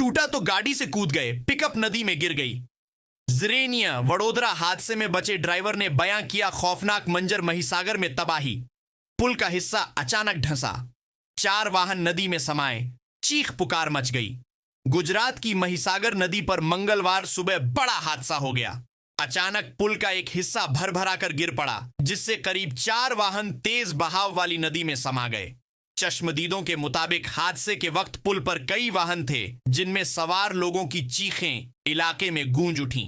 टूटा तो गाड़ी से कूद गए, पिकअप नदी में गिर गई। ज़रेनिया वडोदरा हादसे में बचे ड्राइवर ने बयां किया खौफनाक मंजर, महिसागर में तबाही। पुल का हिस्सा अचानक धंसा, 4 वाहन नदी में समाये, चीख पुकार मच गई। गुजरात की महिसागर नदी पर मंगलवार सुबह बड़ा हादसा हो गया। अचानक पुल का एक हिस्सा भर कर गिर पड़ा, जिससे करीब 4 वाहन तेज बहाव वाली नदी में समा गए। चश्मदीदों के मुताबिक हादसे के वक्त पुल पर कई वाहन थे, जिनमें सवार लोगों की चीखें इलाके में गूंज उठीं।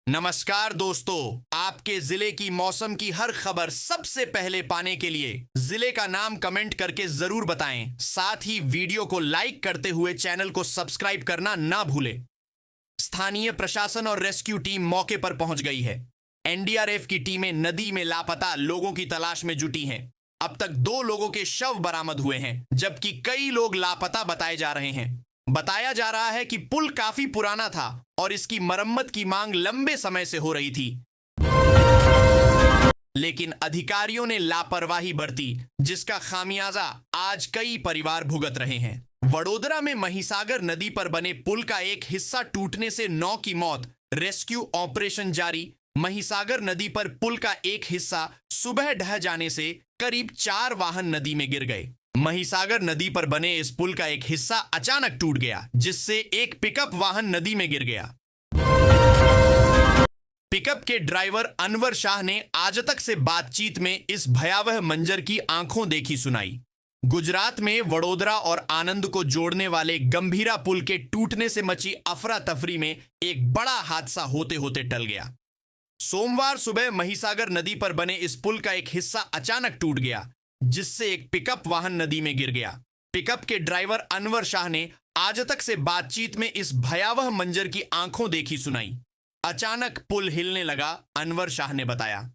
नमस्कार दोस्तों, आपके जिले की मौसम की हर खबर सबसे पहले पाने के लिए जिले का नाम कमेंट करके जरूर बताएं। साथ ही वीडियो को लाइक करते हुए चैनल को सब्सक्राइब करना ना भूलें। स्थानीय प्रशासन और रेस्क्यू टीम मौके पर पहुंच गई है। एनडीआरएफ की टीमें नदी में लापता लोगों की तलाश में जुटी हैं। अब तक 2 लोगों के शव बरामद हुए हैं, जबकि कई लोग लापता बताए जा रहे हैं। बताया जा रहा है कि पुल काफी पुराना था और इसकी मरम्मत की मांग लंबे समय से हो रही थी, लेकिन अधिकारियों ने लापरवाही बरती, जिसका खामियाजा आज कई परिवार भुगत रहे हैं। वडोदरा में महिसागर नदी पर बने पुल का एक हिस्सा टूटने से 9 की मौत, रेस्क्यू ऑपरेशन जारी। महिसागर नदी पर पुल का एक हिस्सा सुबह ढह जाने से करीब 4 वाहन नदी में गिर गए। महिसागर नदी पर बने इस पुल का एक हिस्सा अचानक टूट गया, जिससे एक पिकअप वाहन नदी में गिर गया। पिकअप के ड्राइवर अनवर शाह ने आज तक से बातचीत में इस भयावह मंजर की आंखों देखी सुनाई। गुजरात में वडोदरा और आनंद को जोड़ने वाले गंभीरा पुल के टूटने से मची अफरा तफरी में एक बड़ा हादसा होते होते टल गया। सोमवार सुबह महिसागर नदी पर बने इस पुल का एक हिस्सा अचानक टूट गया, जिससे एक पिकअप वाहन नदी में गिर गया। पिकअप के ड्राइवर अनवर शाह ने आज तक से बातचीत में इस भयावह मंजर की आंखों देखी सुनाई। अचानक पुल हिलने लगा, अनवर शाह ने बताया।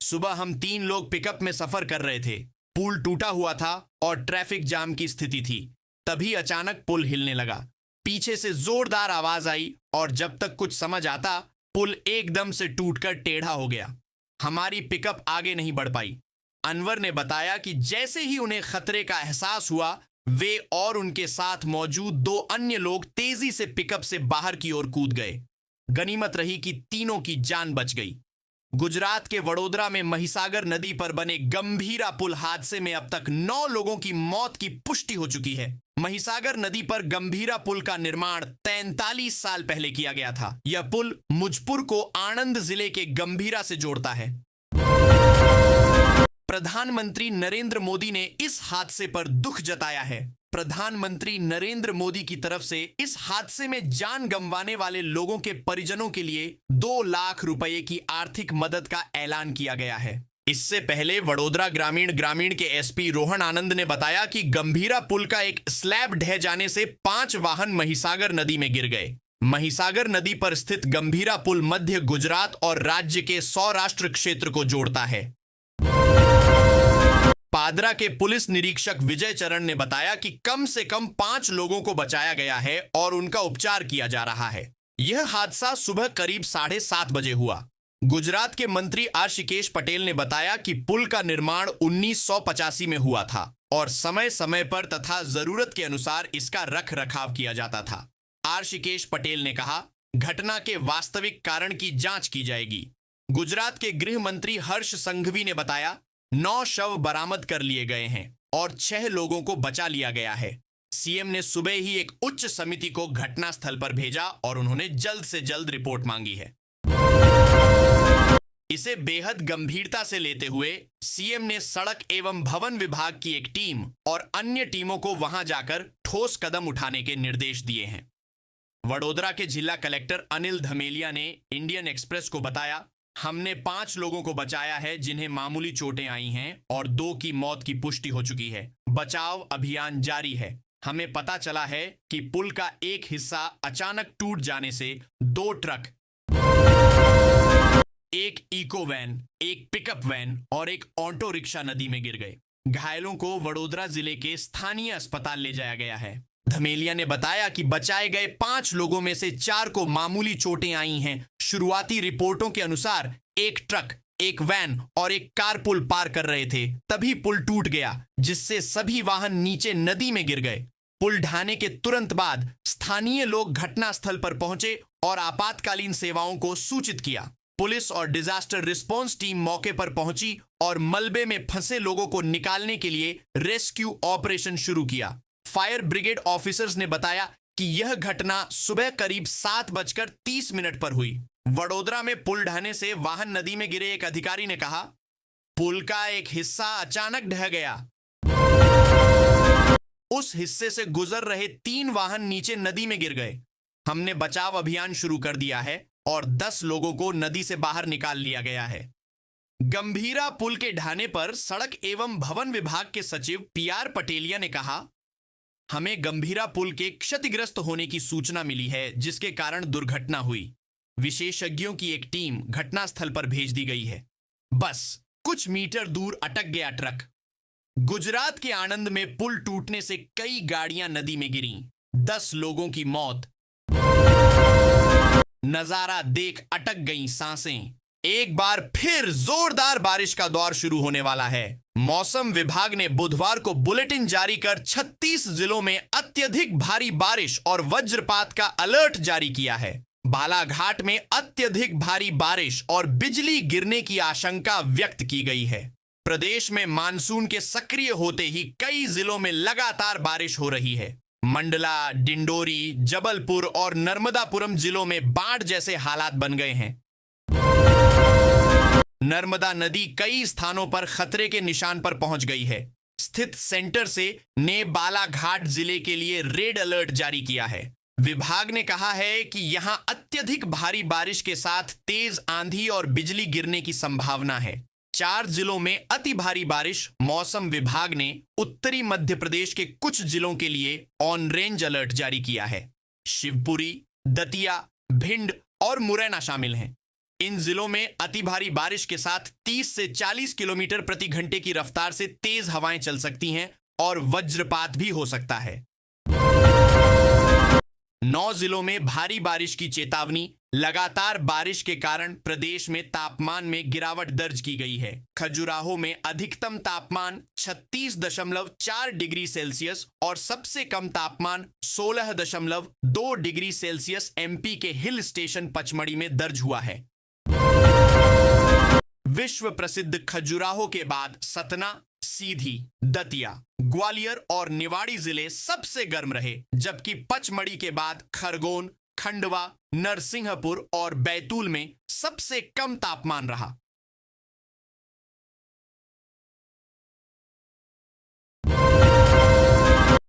सुबह हम 3 लोग पिकअप में सफर कर रहे थे। पुल टूटा हुआ था और ट्रैफिक जाम की स्थिति थी। तभी अचानक पुल हिलने लगा। पीछे से जोरदार आवाज आई और जब तक कुछ समझ आता, पुल एकदम से टूटकर टेढ़ा हो गया। हमारी पिकअप आगे नहीं बढ़ पाई। अनवर ने बताया कि जैसे ही उन्हें खतरे का एहसास हुआ, वे और उनके साथ मौजूद 2 अन्य लोग तेजी से पिकअप से बाहर की ओर कूद गए। गनीमत रही कि तीनों की जान बच गई। गुजरात के वडोदरा में महिसागर नदी पर बने गंभीरा पुल हादसे में अब तक 9 लोगों की मौत की पुष्टि हो चुकी है। महिसागर नदी पर गंभीरा पुल का निर्माण 43 साल पहले किया गया था। यह पुल मुजपुर को आणंद जिले के गंभीरा से जोड़ता है। प्रधानमंत्री नरेंद्र मोदी ने इस हादसे पर दुख जताया है। प्रधानमंत्री नरेंद्र मोदी की तरफ से इस हादसे में जान गंवाने वाले लोगों के परिजनों के लिए 2 लाख रुपए की आर्थिक मदद का ऐलान किया गया है। इससे पहले वडोदरा ग्रामीण के एसपी रोहन आनंद ने बताया कि गंभीरा पुल का एक स्लैब ढह जाने से 5 वाहन महिसागर नदी में गिर गए। महिसागर नदी पर स्थित गंभीरा पुल मध्य गुजरात और राज्य के सौराष्ट्र क्षेत्र को जोड़ता है। पादरा के पुलिस निरीक्षक विजय चरण ने बताया कि कम से कम 5 लोगों को बचाया गया है और उनका उपचार किया जा रहा है। यह हादसा सुबह करीब 7:30 बजे हुआ। गुजरात के मंत्री आशिकेश पटेल ने बताया कि पुल का निर्माण 1985 में हुआ था और समय समय पर तथा जरूरत के अनुसार इसका रख रखाव किया जाता था। आशिकेश पटेल ने कहा, घटना के वास्तविक कारण की जांच की जाएगी। गुजरात के गृह मंत्री हर्ष संघवी ने बताया, 9 शव बरामद कर लिए गए हैं और 6 लोगों को बचा लिया गया है। सीएम ने सुबह ही एक उच्च समिति को घटनास्थल पर भेजा और उन्होंने जल्द से जल्द रिपोर्ट मांगी है। इसे बेहद गंभीरता से लेते हुए सीएम ने सड़क एवं भवन विभाग की एक टीम और अन्य टीमों को वहां जाकर ठोस कदम उठाने के निर्देश दिए हैं। वडोदरा के जिला कलेक्टर अनिल धमेलिया ने इंडियन एक्सप्रेस को बताया, हमने 5 लोगों को बचाया है जिन्हें मामूली चोटें आई हैं और 2 की मौत की पुष्टि हो चुकी है। बचाव अभियान जारी है। हमें पता चला है कि पुल का एक हिस्सा अचानक टूट जाने से 2 ट्रक, एक इको वैन, एक पिकअप वैन और एक ऑटो रिक्शा नदी में गिर गए। घायलों को वडोदरा जिले के स्थानीय अस्पताल ले जाया गया है। धमेलिया ने बताया कि बचाए गए 5 लोगों में से 4 को मामूली चोटें आई हैं। शुरुआती रिपोर्टों के अनुसार एक ट्रक, एक वैन और एक कारपुल पार कर रहे थे, तभी पुल टूट गया, जिससे सभी वाहन नीचे नदी में गिर गए। पुल ढहने के तुरंत बाद स्थानीय लोग घटनास्थल पर पहुंचे और आपातकालीन सेवाओं को सूचित किया। पुलिस और डिजास्टर रिस्पांस टीम मौके पर पहुंची और मलबे में फंसे लोगों को निकालने के लिए रेस्क्यू ऑपरेशन शुरू किया। फायर ब्रिगेड ऑफिसर्स ने बताया कि यह घटना सुबह करीब 7:30 पर हुई। वडोदरा में पुल ढहने से वाहन नदी में गिरे एक अधिकारी ने कहा, पुल का एक हिस्सा अचानक ढह गया। उस हिस्से से गुजर रहे 3 वाहन नीचे नदी में गिर गए। हमने बचाव अभियान शुरू कर दिया है और 10 लोगों को नदी से बाहर निकाल लिया गया है। गंभीरा पुल के ढहने पर सड़क एवं भवन विभाग के सचिव पीआर पटेलिया ने कहा, हमें गंभीरा पुल के क्षतिग्रस्त होने की सूचना मिली है, जिसके कारण दुर्घटना हुई। विशेषज्ञों की एक टीम घटनास्थल पर भेज दी गई है। बस कुछ मीटर दूर अटक गया ट्रक। गुजरात के आणंद में पुल टूटने से कई गाड़ियां नदी में गिरीं, 10 लोगों की मौत। नजारा देख अटक गई सांसें। एक बार फिर जोरदार बारिश का दौर शुरू होने वाला है। मौसम विभाग ने बुधवार को बुलेटिन जारी कर 36 जिलों में अत्यधिक भारी बारिश और वज्रपात का अलर्ट जारी किया है। बालाघाट में अत्यधिक भारी बारिश और बिजली गिरने की आशंका व्यक्त की गई है। प्रदेश में मानसून के सक्रिय होते ही कई जिलों में लगातार बारिश हो रही है। मंडला, डिंडोरी, जबलपुर और नर्मदापुरम जिलों में बाढ़ जैसे हालात बन गए हैं। नर्मदा नदी कई स्थानों पर खतरे के निशान पर पहुंच गई है। स्थित सेंटर से ने बालाघाट जिले के लिए रेड अलर्ट जारी किया है। विभाग ने कहा है कि यहां अत्यधिक भारी बारिश के साथ तेज आंधी और बिजली गिरने की संभावना है। 4 जिलों में अति भारी बारिश। मौसम विभाग ने उत्तरी मध्य प्रदेश के कुछ जिलों के लिए ऑन रेंज अलर्ट जारी किया है। शिवपुरी, दतिया, भिंड और मुरैना शामिल हैं। इन जिलों में अति भारी बारिश के साथ 30 से 40 किलोमीटर प्रति घंटे की रफ्तार से तेज हवाएं चल सकती हैं और वज्रपात भी हो सकता है। 9 जिलों में भारी बारिश की चेतावनी। लगातार बारिश के कारण प्रदेश में तापमान में गिरावट दर्ज की गई है। खजुराहो में अधिकतम तापमान 36.4 डिग्री सेल्सियस और सबसे कम तापमान 16.2 डिग्री सेल्सियस एमपी के हिल स्टेशन पचमढ़ी में दर्ज हुआ है। विश्व प्रसिद्ध खजुराहो के बाद सतना, सीधी, दतिया, ग्वालियर और निवाड़ी जिले सबसे गर्म रहे, जबकि पचमढ़ी के बाद खरगोन, खंडवा, नरसिंहपुर और बैतूल में सबसे कम तापमान रहा।